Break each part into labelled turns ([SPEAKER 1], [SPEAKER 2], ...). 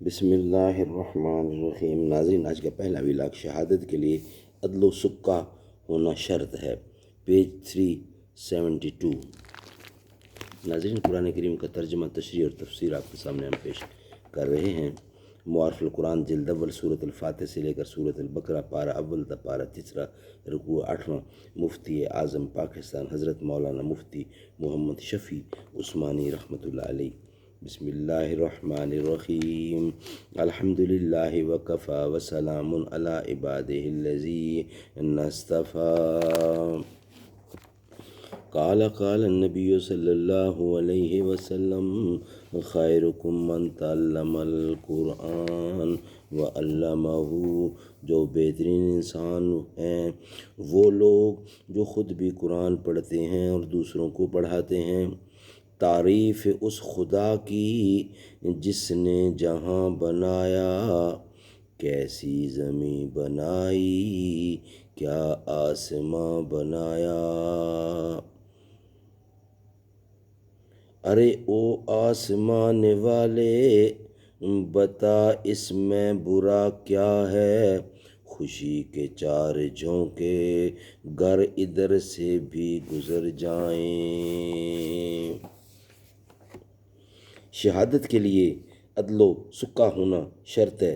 [SPEAKER 1] بسم اللہ الرحمن الرحیم۔ ناظرین، آج کا پہلا ولاگ شہادت کے لیے عدل و سکہ ہونا شرط ہے، پیج 372۔ ناظرین، قرآن کریم کا ترجمہ، تشریح اور تفسیر آپ کے سامنے ہم پیش کر رہے ہیں۔ معارف القرآن جلد اول، سورۃ الفاتح سے لے کر سورۃ البقرہ، پارہ اول تا پارہ تیسرا، رکوع 8واں۔ مفتی اعظم پاکستان حضرت مولانا مفتی محمد شفیع عثمانی رحمۃ اللہ علیہ۔ بسم اللہ الرحمن الرحیم۔ الحمد للہ وکفی وسلام علی عبادہ الذین اصطفی۔ قال النبی صلی اللہ علیہ وسلم خیرکم من تعلم القرآن وعلمہ۔ جو بہترین انسان ہیں وہ لوگ جو خود بھی قرآن پڑھتے ہیں اور دوسروں کو پڑھاتے ہیں۔ تعریف اس خدا کی جس نے جہاں بنایا، کیسی زمیں بنائی، کیا آسماں بنایا۔ ارے او آسمان والے، بتا اس میں برا کیا ہے، خوشی کے چار جھونکے گر ادھر سے بھی گزر جائیں۔ شہادت کے لیے عدل و سکہ ہونا شرط ہے۔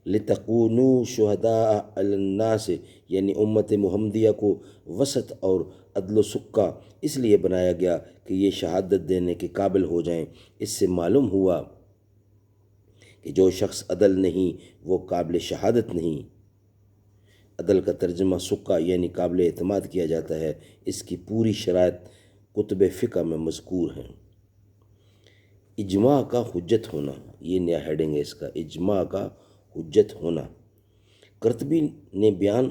[SPEAKER 1] لِتَكُونُوا شُهَدَاءَ عَلَى النَّاسِ، یعنی امت محمدیہ کو وسط اور عدل و سکہ اس لیے بنایا گیا کہ یہ شہادت دینے کے قابل ہو جائیں۔ اس سے معلوم ہوا کہ جو شخص عدل نہیں وہ قابل شہادت نہیں۔ عدل کا ترجمہ سکہ یعنی قابل اعتماد کیا جاتا ہے۔ اس کی پوری شرائط کتب فقہ میں مذکور ہیں۔ اجماع کا حجت ہونا، یہ نیا ہیڈنگ ہے اس کا، اجماع کا حجت ہونا۔ قرطبی نے بیان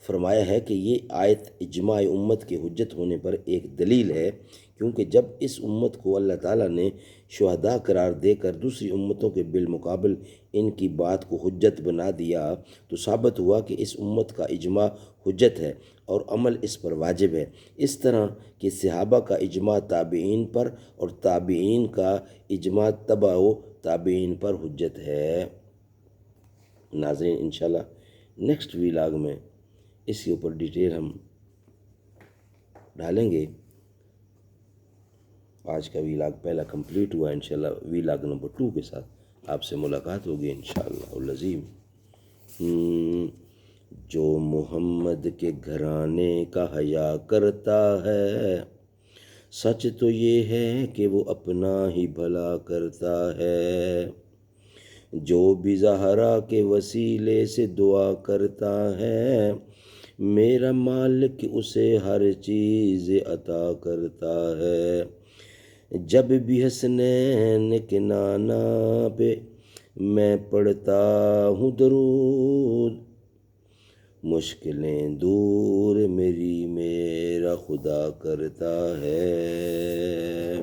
[SPEAKER 1] فرمایا ہے کہ یہ آیت اجماع امت کے حجت ہونے پر ایک دلیل ہے، کیونکہ جب اس امت کو اللہ تعالیٰ نے شہداء قرار دے کر دوسری امتوں کے بالمقابل ان کی بات کو حجت بنا دیا تو ثابت ہوا کہ اس امت کا اجماع حجت ہے اور عمل اس پر واجب ہے، اس طرح کہ صحابہ کا اجماع تابعین پر اور تابعین کا اجماع تبع و تابعین پر حجت ہے۔ ناظرین، انشاءاللہ نیکسٹ ویلاگ میں اس کے اوپر ڈیٹیل ہم ڈالیں گے۔ آج کا ویلاگ پہلا کمپلیٹ ہوا، انشاءاللہ ویلاگ نمبر 2 کے ساتھ آپ سے ملاقات ہوگی انشاءاللہ العظیم۔ جو محمد کے گھرانے کا حیا کرتا ہے، سچ تو یہ ہے کہ وہ اپنا ہی بھلا کرتا ہے۔ جو بھی زہرا کے وسیلے سے دعا کرتا ہے، میرا مالک اسے ہر چیز عطا کرتا ہے۔ جب بھی حسنین کے نانا پہ میں پڑھتا ہوں درود، مشکلیں دور میرا خدا کرتا ہے۔